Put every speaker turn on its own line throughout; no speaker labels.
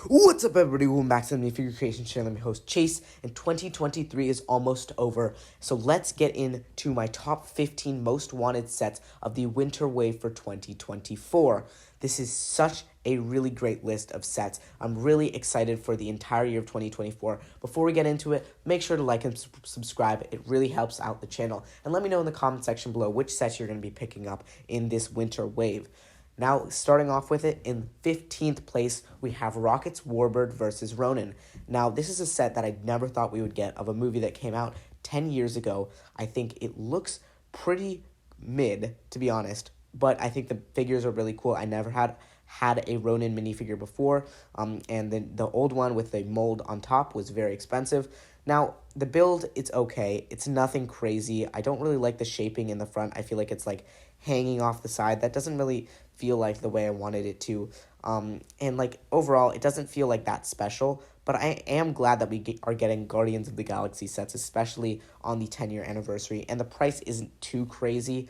What's up, everybody? Welcome back to the Minifigure Creation Channel. I'm your host, Chase, and 2023 is almost over. So let's get into my top 15 most wanted sets of the winter wave for 2024. This is such a really great list of sets. I'm really excited for the entire year of 2024. Before we get into it, make sure to like and subscribe. It really helps out the channel. And let me know in the comment section below which sets you're going to be picking up in this winter wave. Now, starting off with it, in 15th place, we have Rocket's Warbird versus Ronin. Now, this is a set that I never thought we would get of a movie that came out 10 years ago. I think it looks pretty mid, to be honest, but I think the figures are really cool. I never had a Ronin minifigure before, and then the old one with the mold on top was very expensive. Now, the build, it's okay. It's nothing crazy. I don't really like the shaping in the front. I feel like it's like hanging off the side. That doesn't really feel like the way I wanted it to. And like overall, it doesn't feel like that special. But I am glad that we are getting Guardians of the Galaxy sets, especially on the 10-year anniversary. And the price isn't too crazy.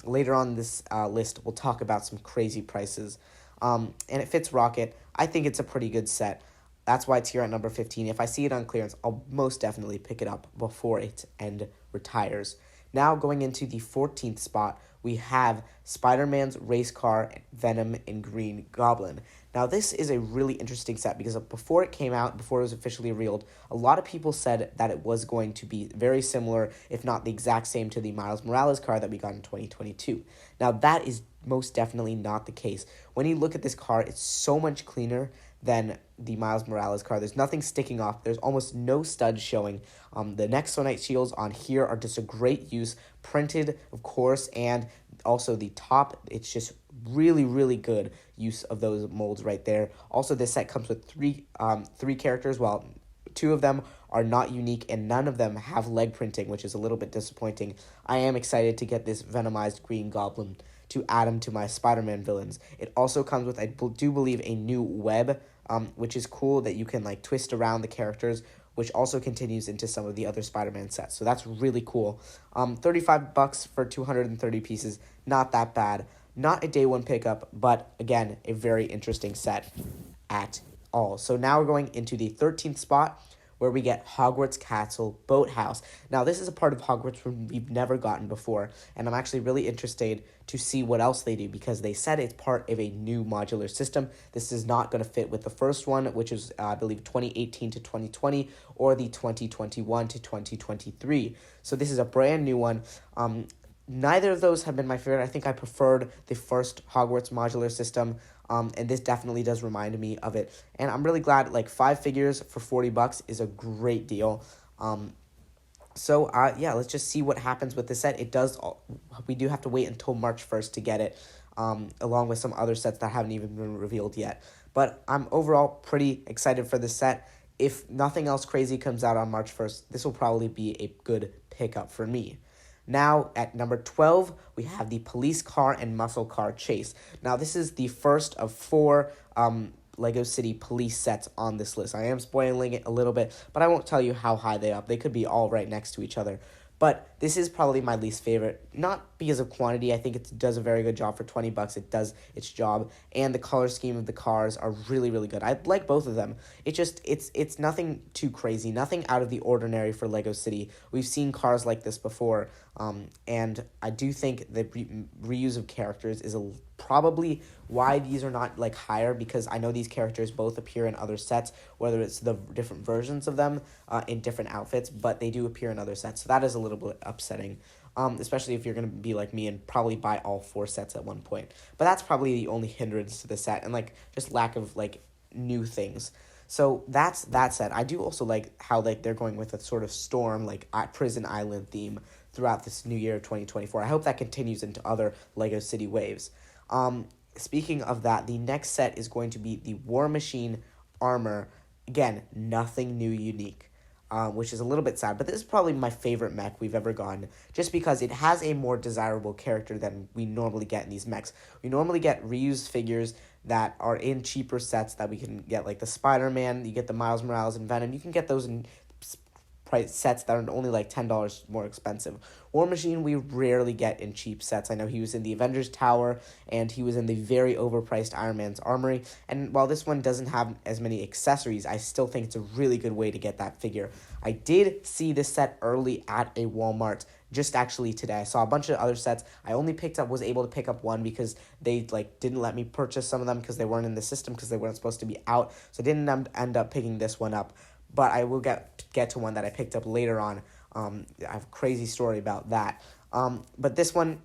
Later on this list, we'll talk about some crazy prices. And it fits Rocket. I think it's a pretty good set. That's why it's here at number 15. If I see it on clearance, I'll most definitely pick it up before its end retires. Now going into the 14th spot, we have SpiderMan's race car, Venom, and Green Goblin. Now this is a really interesting set because before it came out, before it was officially revealed, a lot of people said that it was going to be very similar, if not the exact same, to the Miles Morales car that we got in 2022. Now that is most definitely not the case. When you look at this car, it's so much cleaner than the Miles Morales car. There's nothing sticking off. There's almost no studs showing. The Nexonite shields on here are just a great use. Printed, of course, and also the top, it's just really, really good use of those molds right there. Also, this set comes with three characters, while two of them are not unique, and none of them have leg printing, which is a little bit disappointing. I am excited to get this Venomized Green Goblin to add him to my Spider-Man villains. It also comes with, I do believe, a new web, which is cool that you can like twist around the characters, which also continues into some of the other Spider-Man sets. So that's really cool. $35 for 230 pieces, not that bad. Not a day one pickup, but again, a very interesting set at all. So now we're going into the 13th spot, where we get Hogwarts Castle Boathouse. Now, this is a part of Hogwarts we've never gotten before, and I'm actually really interested to see what else they do, because they said it's part of a new modular system. This is not going to fit with the first one, which is, I believe, 2018 to 2020, or the 2021 to 2023. So this is a brand new one. Neither of those have been my favorite. I think I preferred the first Hogwarts modular system, and this definitely does remind me of it. And I'm really glad, like, 5 figures for $40 is a great deal. Yeah, let's just see what happens with this set. We do have to wait until March 1st to get it, along with some other sets that haven't even been revealed yet. But I'm overall pretty excited for this set. If nothing else crazy comes out on March 1st, this will probably be a good pickup for me. Now, at number 12, we have the Police Car and Muscle Car Chase. Now, this is the first of 4 Lego City police sets on this list. I am spoiling it a little bit, but I won't tell you how high they are. They could be all right next to each other. But this is probably my least favorite, not because of quantity. I think it does a very good job for $20. It does its job, and the color scheme of the cars are really, really good. I like both of them. It's nothing too crazy, nothing out of the ordinary for Lego City. We've seen cars like this before, and I do think the reuse of characters is probably why these are not like higher, because I know these characters both appear in other sets, whether it's the different versions of them in different outfits, but they do appear in other sets. So that is a little bit upsetting, especially if you're going to be like me and probably buy all 4 sets at one point. But that's probably the only hindrance to the set, and like just lack of like new things. So that's that set. I do also like how like they're going with a sort of storm, like prison island theme throughout this new year of 2024. I hope that continues into other Lego City waves. Speaking of that, the next set is going to be the War Machine armor. Again, nothing new, unique, which is a little bit sad, but this is probably my favorite mech we've ever gotten, just because it has a more desirable character than we normally get in these mechs. We normally get reused figures that are in cheaper sets that we can get, like the Spider-Man, you get the Miles Morales and Venom, you can get those in price sets that are only like $10 more expensive. War Machine we rarely get in cheap sets. I know he was in the Avengers Tower, and he was in the very overpriced Iron Man's Armory, and while this one doesn't have as many accessories, I still think it's a really good way to get that figure. I did see this set early at a Walmart just actually today. I saw a bunch of other sets. I only was able to pick up one because they didn't let me purchase some of them because they weren't in the system because they weren't supposed to be out, so I didn't end up picking this one up. But I will get to one that I picked up later on. I have a crazy story about that. But this one,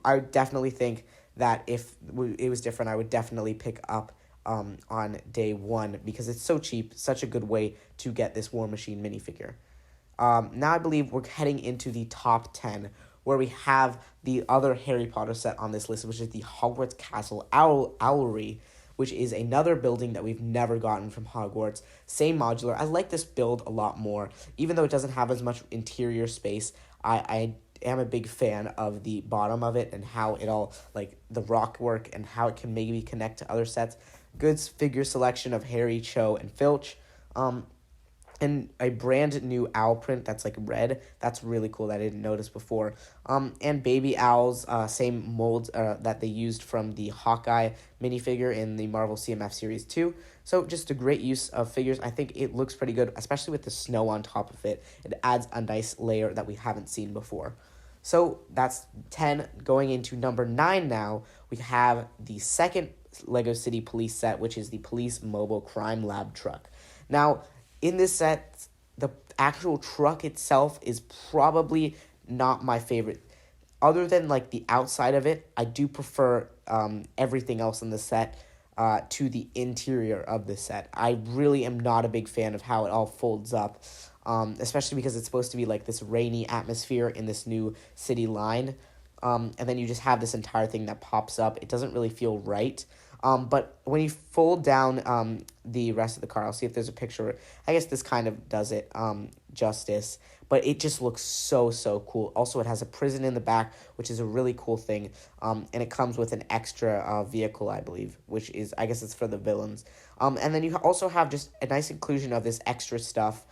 I definitely think that if it was different, I would definitely pick up on day one because it's so cheap, such a good way to get this War Machine minifigure. Now I believe we're heading into the top 10, where we have the other Harry Potter set on this list, which is the Hogwarts Castle Owlery, which is another building that we've never gotten from Hogwarts. Same modular. I like this build a lot more. Even though it doesn't have as much interior space, I am a big fan of the bottom of it and how it all, the rock work and how it can maybe connect to other sets. Good figure selection of Harry, Cho, and Filch. And a brand new owl print that's red. That's really cool that I didn't notice before. And baby owls, same mold that they used from the Hawkeye minifigure in the Marvel CMF Series 2. So just a great use of figures. I think it looks pretty good, especially with the snow on top of it. It adds a nice layer that we haven't seen before. So that's 10. Going into number 9 now, we have the second LEGO City Police set, which is the Police Mobile Crime Lab truck. Now, in this set, the actual truck itself is probably not my favorite. Other than the outside of it, I do prefer everything else in the set to the interior of the set. I really am not a big fan of how it all folds up, especially because it's supposed to be this rainy atmosphere in this new city line. And then you just have this entire thing that pops up. It doesn't really feel right. But when you fold down the rest of the car, I'll see if there's a picture. I guess this kind of does it justice, but it just looks so cool. Also, it has a prison in the back, which is a really cool thing, and it comes with an extra vehicle, I believe, which is, I guess it's for the villains. And then you also have just a nice inclusion of this extra stuff,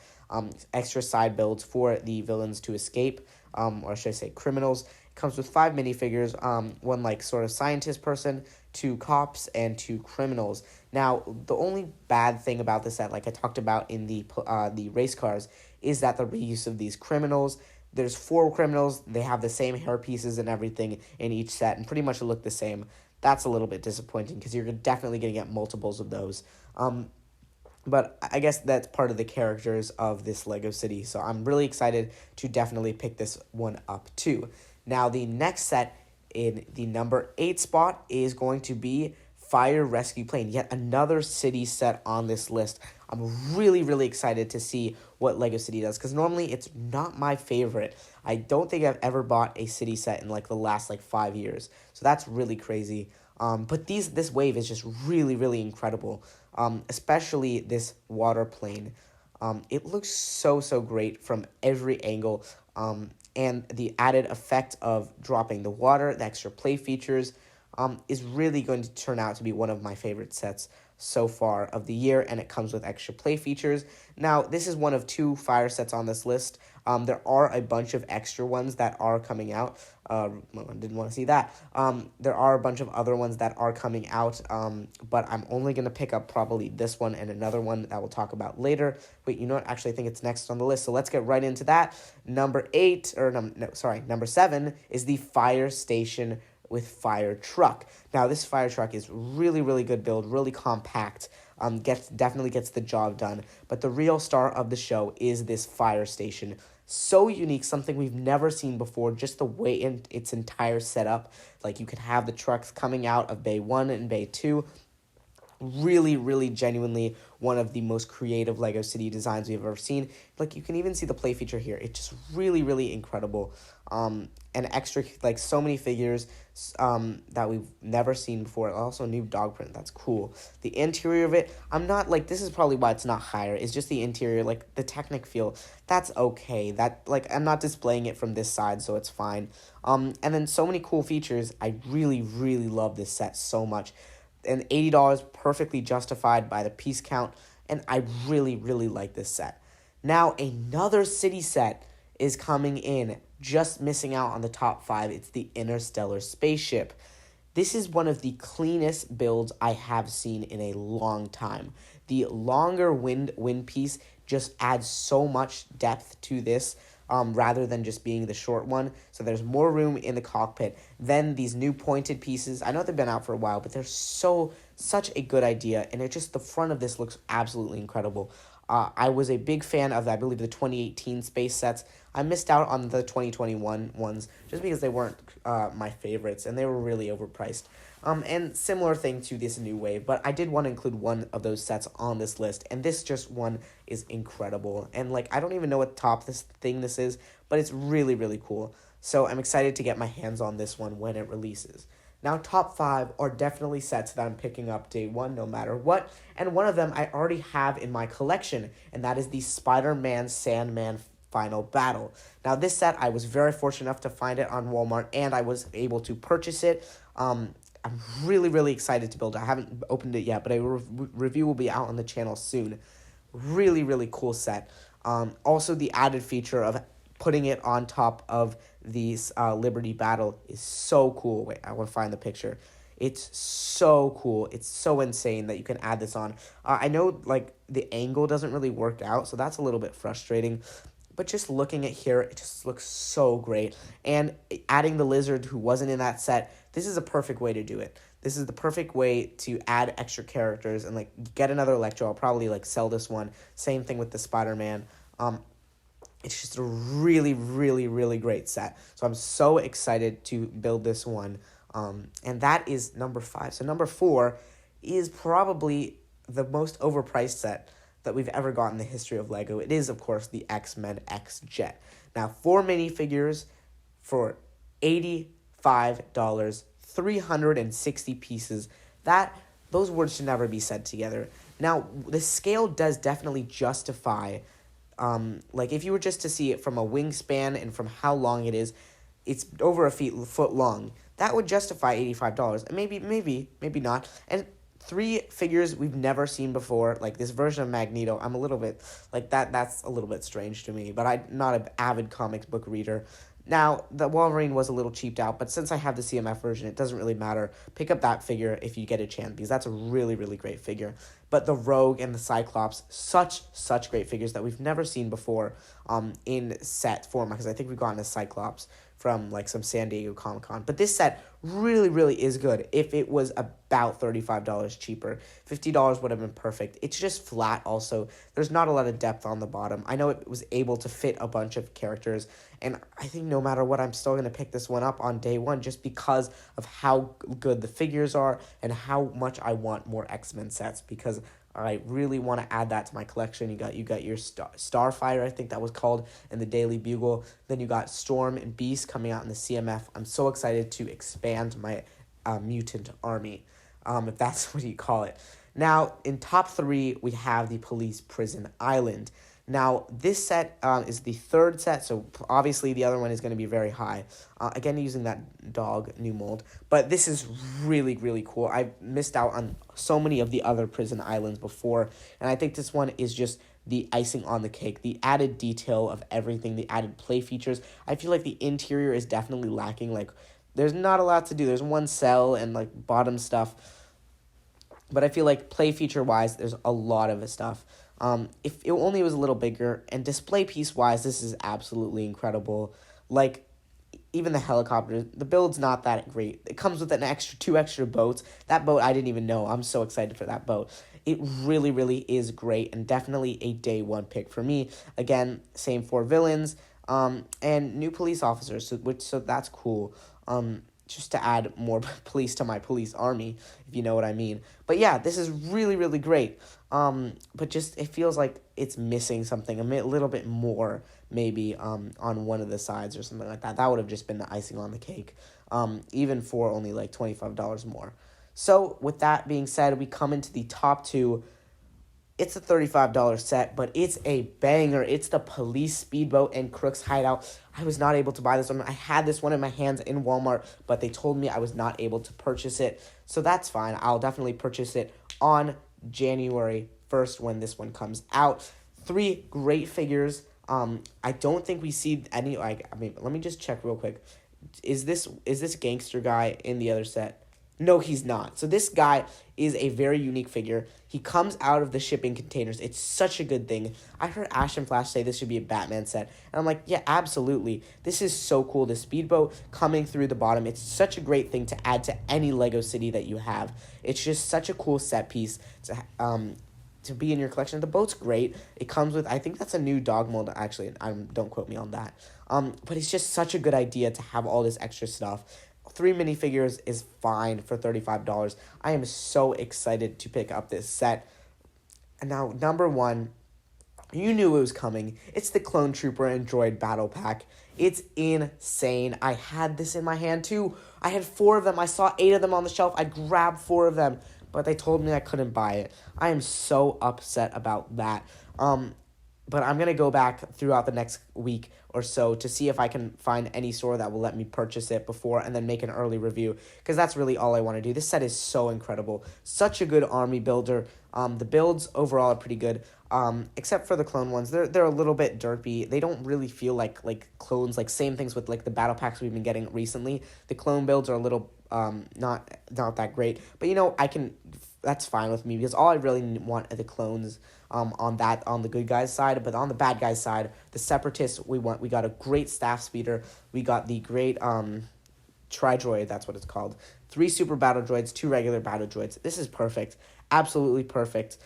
extra side builds for the villains to escape, or should I say criminals. It comes with 5 minifigures, one sort of scientist person, 2 cops, and 2 criminals. Now, the only bad thing about this set, like I talked about in the race cars, is that the reuse of these criminals. There's 4 criminals. They have the same hair pieces and everything in each set, and pretty much look the same. That's a little bit disappointing because you're definitely going to get multiples of those. But I guess that's part of the characters of this LEGO City, so I'm really excited to definitely pick this one up too. Now, the next set in the number 8 spot is going to be Fire Rescue Plane, yet another city set on this list. I'm really excited to see what LEGO City does, because normally it's not my favorite. I don't think I've ever bought a city set in the last 5 years, so that's really crazy. But this wave is just really incredible, especially this water plane. It looks so great from every angle, and the added effect of dropping the water, the extra play features, is really going to turn out to be one of my favorite sets so far of the year, and it comes with extra play features. Now, this is one of 2 fire sets on this list. There are a bunch of extra ones that are coming out. I didn't want to see that. There are a bunch of other ones that are coming out, but I'm only going to pick up probably this one and another one that we'll talk about later. Wait, you know what? Actually, I think it's next on the list, so let's get right into that. Number 7 is the Fire Station with Fire Truck. Now, this fire truck is really good build, really compact, definitely gets the job done, but the real star of the show is this fire station. So unique, something we've never seen before, just the way in its entire setup. You could have the trucks coming out of Bay 1 and Bay 2. Really genuinely one of the most creative LEGO City designs we've ever seen. You can even see the play feature here. It's just really incredible. And extra, so many figures that we've never seen before. Also, a new dog print. That's cool. The interior of it, I'm not, this is probably why it's not higher. It's just the interior, the Technic feel. That's okay. That, I'm not displaying it from this side, so it's fine. And then so many cool features. I really love this set so much. And $80 perfectly justified by the piece count, and I really like this set. Now, another city set is coming in, just missing out on the top 5. It's the Interstellar Spaceship. This is one of the cleanest builds I have seen in a long time. The longer wind piece just adds so much depth to this, rather than just being the short one. So there's more room in the cockpit. Then these new pointed pieces, I know they've been out for a while, but they're such a good idea, and the front of this looks absolutely incredible. I was a big fan of, I believe, the 2018 space sets. I missed out on the 2021 ones just because they weren't my favorites, and they were really overpriced. And similar thing to this new wave, but I did want to include one of those sets on this list, and this just one is incredible. And I don't even know what this is, but it's really, really cool. So I'm excited to get my hands on this one when it releases. Now, top 5 are definitely sets that I'm picking up day one no matter what, and one of them I already have in my collection, and that is the SpiderMan Sandman Final Battle. Now, this set, I was very fortunate enough to find it on Walmart, and I was able to purchase it. I'm really, really excited to build it. I haven't opened it yet, but a review will be out on the channel soon. Really, really cool set. Also, the added feature of putting it on top of the Liberty Battle is so cool. Wait, I want to find the picture. It's so cool. It's so insane that you can add this on. I know, the angle doesn't really work out, so that's a little bit frustrating. But just looking at here, it just looks so great. And adding the lizard who wasn't in that set, this is a perfect way to do it. This is the perfect way to add extra characters and get another Electro. I'll probably sell this one. Same thing with the Spider-Man. It's just a really, really, really great set. So I'm so excited to build this one. And that is number 5. So number 4 is probably the most overpriced set that we've ever got in the history of LEGO. It is, of course, the X-Men XJet. Now, 4 minifigures for $85, 360 pieces. Those words should never be said together. Now, the scale does definitely justify, if you were just to see it from a wingspan and from how long it is, it's over a foot long. That would justify $85. And maybe not. And 3 figures we've never seen before, this version of Magneto. I'm a little bit, that's a little bit strange to me, but I'm not an avid comics book reader. Now, the Wolverine was a little cheaped out, but since I have the CMF version, it doesn't really matter. Pick up that figure if you get a chance, because that's a really, really great figure. But the Rogue and the Cyclops, such great figures that we've never seen before in set format, because I think we've gotten a Cyclops from some San Diego Comic-Con. But this set really, really is good if it was about $35 cheaper. $50 would have been perfect. It's just flat also. There's not a lot of depth on the bottom. I know it was able to fit a bunch of characters, and I think no matter what, I'm still going to pick this one up on day one just because of how good the figures are and how much I want more X-Men sets, because I really want to add that to my collection. You got your Starfire, I think that was called, in the Daily Bugle. Then you got Storm and Beast coming out in the CMF. I'm so excited to expand my mutant army, if that's what you call it. Now, in top 3, we have the Police Prison Island. Now, this set is the 3rd set, so obviously the other one is going to be very high. Again, using that dog new mold. But this is really, really cool. I've missed out on so many of the other prison islands before, and I think this one is just the icing on the cake. The added detail of everything, the added play features. I feel like the interior is definitely lacking. There's not a lot to do. There's one cell and, bottom stuff. But I feel like play feature-wise, there's a lot of stuff. If it only was a little bigger, and display piece-wise, this is absolutely incredible. Even the helicopter, the build's not that great. It comes with 2 extra boats. That boat, I didn't even know. I'm so excited for that boat. It really, really is great, and definitely a day one pick for me. Again, same 4 villains, and new police officers, so that's cool. Just to add more police to my police army, if you know what I mean. But yeah, this is really, really great. But just, it feels like it's missing something, a little bit more, maybe, on one of the sides or something like that. That would have just been the icing on the cake, even for only $25 more. So, with that being said, we come into the top 2. It's a $35 set, but it's a banger. It's the Police Speedboat and Crooks Hideout. I was not able to buy this one. I had this one in my hands in Walmart, but they told me I was not able to purchase it. So that's fine. I'll definitely purchase it on January 1st when this one comes out. 3 great figures. I don't think we see any, like, I mean, let me just check real quick. Is this gangster guy in the other set? No, he's not. So this guy is a very unique figure. He comes out of the shipping containers. It's such a good thing. I heard Ash and Flash say this should be a Batman set. And I'm like, yeah, absolutely. This is so cool. The speedboat coming through the bottom. It's such a great thing to add to any Lego city that you have. It's just such a cool set piece to be in your collection. The boat's great. It comes with, I think that's a new dog mold, actually. Don't quote me on that. But it's just such a good idea to have all this extra stuff. 3 minifigures is fine for $35. I am so excited to pick up this set. And now, number 1, you knew it was coming. It's the Clone Trooper and Droid Battle Pack. It's insane. I had this in my hand too. I had 4 of them. I saw 8 of them on the shelf. I grabbed 4 of them, but they told me I couldn't buy it. I am so upset about that. But I'm going to go back throughout the next week or so to see if I can find any store that will let me purchase it before and then make an early review, because that's really all I want to do. This set is so incredible. Such a good army builder. The builds overall are pretty good, except for the clone ones. They're a little bit derpy. They don't really feel like clones, like same things with like the battle packs we've been getting recently. The clone builds are a little not that great, but that's fine with me, because all I really want are the clones on the good guys side. But on the bad guys side, the Separatists, we got a great staff speeder. We got the great Tri-Droid, that's what it's called. 3 super battle droids, 2 regular battle droids. This is perfect. Absolutely perfect.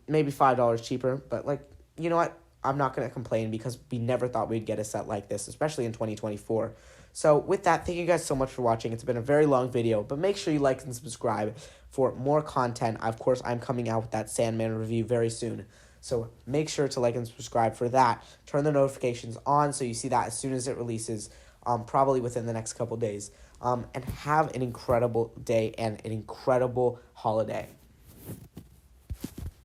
Maybe $5 cheaper, but you know what? I'm not going to complain, because we never thought we'd get a set like this, especially in 2024. So with that, thank you guys so much for watching. It's been a very long video, but make sure you like and subscribe for more content. Of course, I'm coming out with that Sandman review very soon. So make sure to like and subscribe for that. Turn the notifications on so you see that as soon as it releases, probably within the next couple days. And have an incredible day and an incredible holiday.